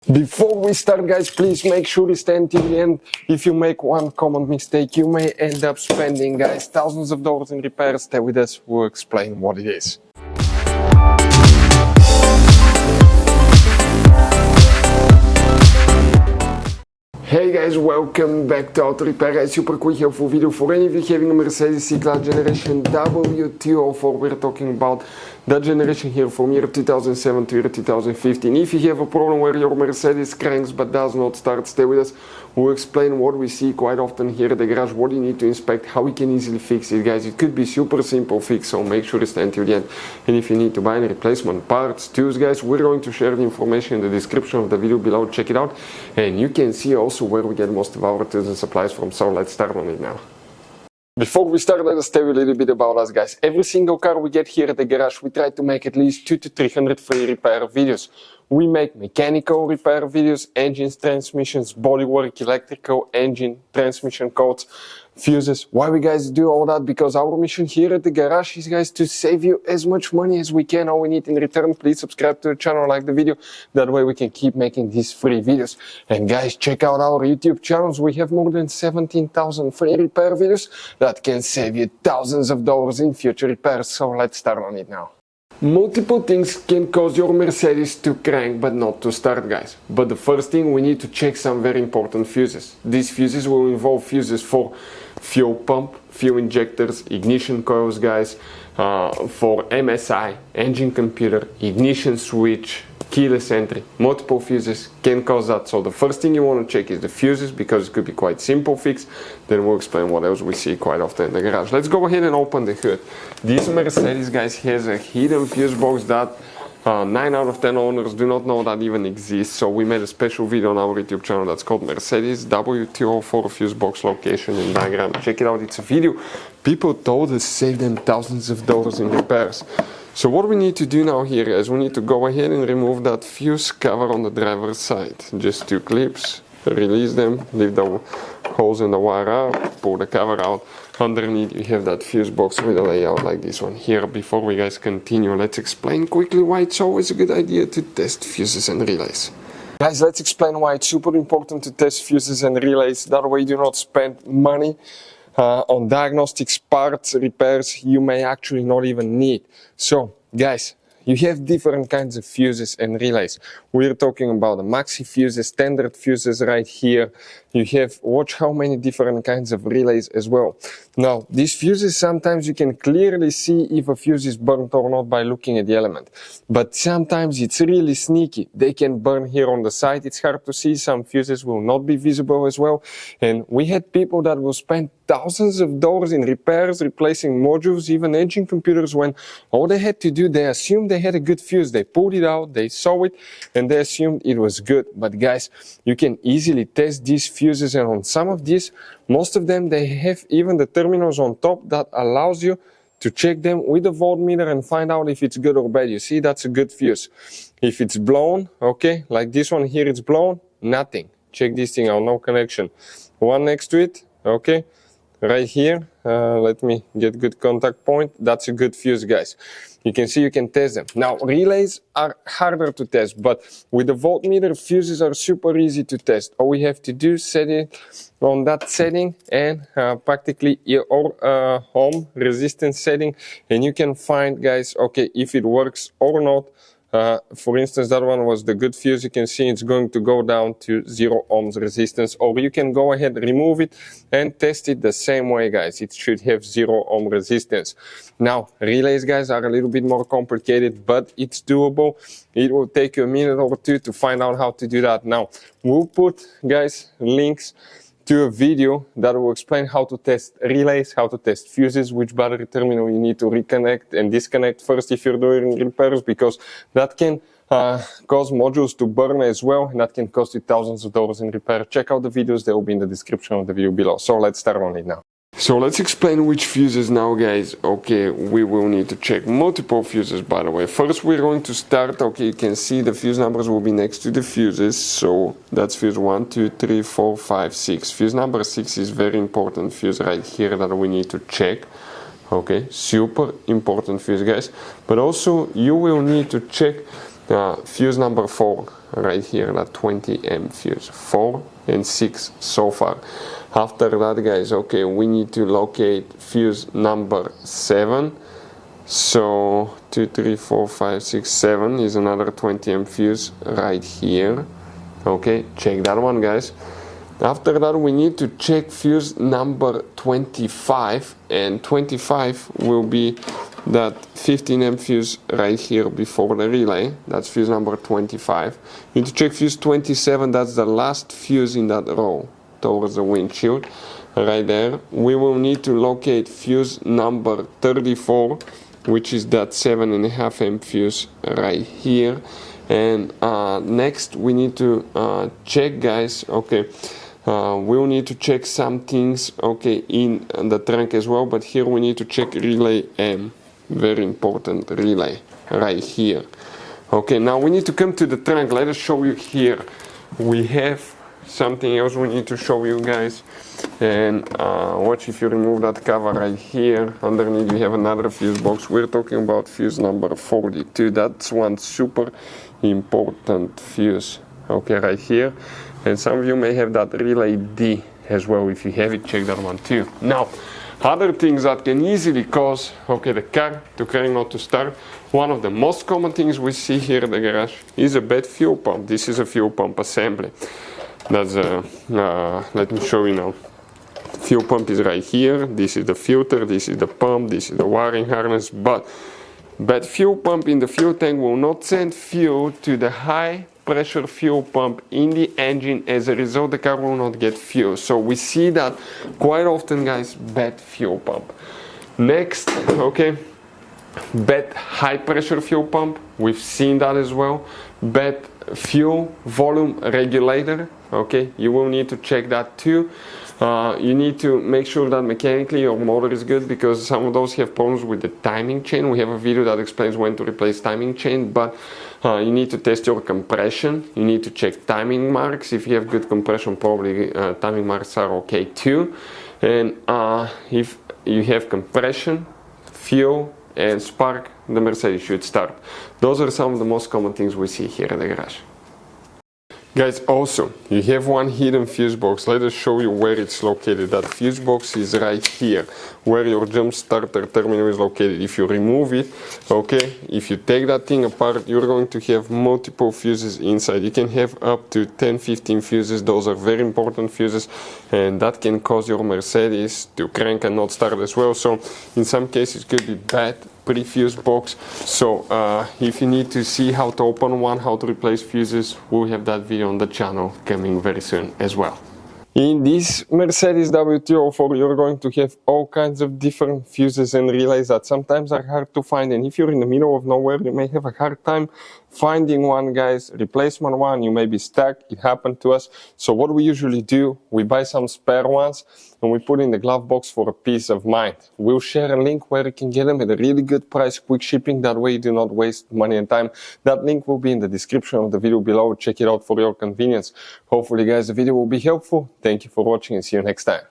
Before we start, guys, please make sure to stay until the end. If you make one common mistake, you may end up spending, guys, thousands of dollars in repairs. Stay with us, we'll explain what it is. Hey guys, welcome back to Auto Repair. A super quick helpful video for any of you having a Mercedes C Class generation W204. We're talking about that generation here from year 2007 to year 2015. If you have a problem where your Mercedes cranks but does not start, stay with us. We'll explain what we see quite often here at the garage, what you need to inspect, how we can easily fix it, guys. It could be super simple fix, so make sure to stay until the end. And if you need to buy any replacement parts, tools, guys, we're going to share the information in the description of the video below. Check it out, and you can see also where we get most of our tools and supplies from. So let's start on it now. Before we start, let us tell you a little bit about us, guys. Every single car we get here at the garage, we try to make at least 200 to 300 free repair videos. We make mechanical repair videos, engines, transmissions, bodywork, electrical, engine, transmission codes, fuses. Why we guys do all that? Because our mission here at the garage is, guys, to save you as much money as we can. All we need in return, please subscribe to the channel, like the video. That way we can keep making these free videos. And guys, check out our YouTube channels. We have more than 17,000 free repair videos that can save you thousands of dollars in future repairs. So let's start on it now. Multiple things can cause your Mercedes to crank but not to start, guys. But the first thing, we need to check some very important fuses. These fuses will involve fuses for fuel pump, fuel injectors, ignition coils, guys, for MSI, engine computer, ignition switch, keyless entry. Multiple fuses can cause that. So the first thing you want to check is the fuses, because it could be quite simple fix. Then we'll explain what else we see quite often in the garage. Let's go ahead and open the hood. This Mercedes, guys, has a hidden fuse box that 9 out of 10 owners do not know that even exists. So we made a special video on our YouTube channel that's called Mercedes W204 fuse box location and diagram. Check it out, it's a video people told us saved them thousands of dollars in repairs. So what we need to do now here is we need to go ahead and remove that fuse cover on the driver's side. Just 2 clips, release them, leave the holes in the wire out, pull the cover out. Underneath you have that fuse box with a layout like this one here. Before we guys continue, let's explain quickly why it's always a good idea to test fuses and relays. Guys, let's explain why it's super important to test fuses and relays. That way you do not spend money on diagnostics, parts, repairs you may actually not even need. So guys, you have different kinds of fuses and relays. We're talking about the maxi fuses, standard fuses right here. You have, watch how many different kinds of relays as well. Now, these fuses, sometimes you can clearly see if a fuse is burnt or not by looking at the element. But sometimes it's really sneaky. They can burn here on the side. It's hard to see. Some fuses will not be visible as well. And we had people that will spend thousands of dollars in repairs, replacing modules, even engine computers, when all they had to do, they assumed they had a good fuse. They pulled it out, they saw it, and they assumed it was good. But guys, you can easily test these fuses, and on some of these, most of them, they have even the terminals on top that allows you to check them with a voltmeter and find out if it's good or bad. You see, that's a good fuse. If it's blown, okay, like this one here, it's blown, nothing. Check this thing out, no connection. One next to it, okay. Right here, let me get good contact point. That's a good fuse, guys. You can see you can test them. Now, relays are harder to test, but with the voltmeter, fuses are super easy to test. All we have to do is set it on that setting and practically your ohm resistance setting, and you can find, guys, okay, if it works or not. For instance, that one was the good fuse. You can see it's going to go down to 0 ohms resistance, or you can go ahead, remove it and test it the same way, guys. It should have 0 ohm resistance. Now, relays, guys, are a little bit more complicated, but it's doable. It will take you a minute or two to find out how to do that. Now, we'll put, guys, links to a video that will explain how to test relays, how to test fuses, which battery terminal you need to reconnect and disconnect first if you're doing repairs, because that can cause modules to burn as well, and that can cost you thousands of dollars in repair. Check out the videos, they will be in the description of the video below. So let's start on it now. So let's explain which fuses now, guys. Okay, we will need to check multiple fuses, by the way. First, we're going to start, okay, you can see the fuse numbers will be next to the fuses. So that's fuse 1, 2, 3, 4, 5, 6. Fuse number 6 is very important fuse right here that we need to check. Okay, super important fuse, guys. But also, you will need to check fuse number 4 right here, that 20 amp fuse, 4 and 6 so far. After that, guys, okay, we need to locate fuse number 7. So 2, 3, 4, 5, 6, 7 is another 20 amp fuse right here. Okay, check that one, guys. After that, we need to check fuse number 25, and 25 will be that 15 amp fuse right here before the relay. That's fuse number 25. We need to check fuse 27, that's the last fuse in that row towards the windshield right there. We will need to locate fuse number 34, which is that 7.5 amp fuse right here. And next we need to check, guys, okay, we'll need to check some things, okay, in the trunk as well, but here we need to check relay M, very important relay right here. Okay, now we need to come to the trunk. Let us show you here. We have something else we need to show you, guys. And watch, if you remove that cover right here, underneath you have another fuse box. We're talking about fuse number 42. That's one super important fuse, okay, right here. And some of you may have that relay D as well. If you have it, check that one too. Now, other things that can easily cause, okay, the car to crank not to start. One of the most common things we see here in the garage is a bad fuel pump. This is a fuel pump assembly. That's let me show you now. Fuel pump is right here. This is the filter, this is the pump, this is the wiring harness. But bad fuel pump in the fuel tank will not send fuel to the high pressure fuel pump in the engine. As a result, the car will not get fuel. So we see that quite often, guys, bad fuel pump. Next, okay, bad high pressure fuel pump. We've seen that as well. Bad fuel volume regulator. Okay, you will need to check that too. You need to make sure that mechanically your motor is good, because some of those have problems with the timing chain. We have a video that explains when to replace timing chain, but you need to test your compression. You need to check timing marks. If you have good compression, probably timing marks are okay too. And if you have compression, fuel and spark, the Mercedes should start. Those are some of the most common things we see here in the garage. Guys, also, you have one hidden fuse box. Let us show you where it's located. That fuse box is right here, where your jump starter terminal is located. If you remove it, okay, if you take that thing apart, you're going to have multiple fuses inside. You can have up to 10-15 fuses. Those are very important fuses, and that can cause your Mercedes to crank and not start as well. So in some cases it could be bad pre-fuse box. So if you need to see how to open one, how to replace fuses, we'll have that video on the channel coming very soon as well. In this Mercedes W204, you're going to have all kinds of different fuses and relays that sometimes are hard to find, and if you're in the middle of nowhere, you may have a hard time finding one, guys. Replacement one, you may be stuck. It happened to us. So what we usually do, we buy some spare ones and we put in the glove box for a peace of mind. We'll share a link where you can get them at a really good price, quick shipping. That way you do not waste money and time. That link will be in the description of the video below. Check it out for your convenience. Hopefully, guys, the video will be helpful. Thank you for watching and see you next time.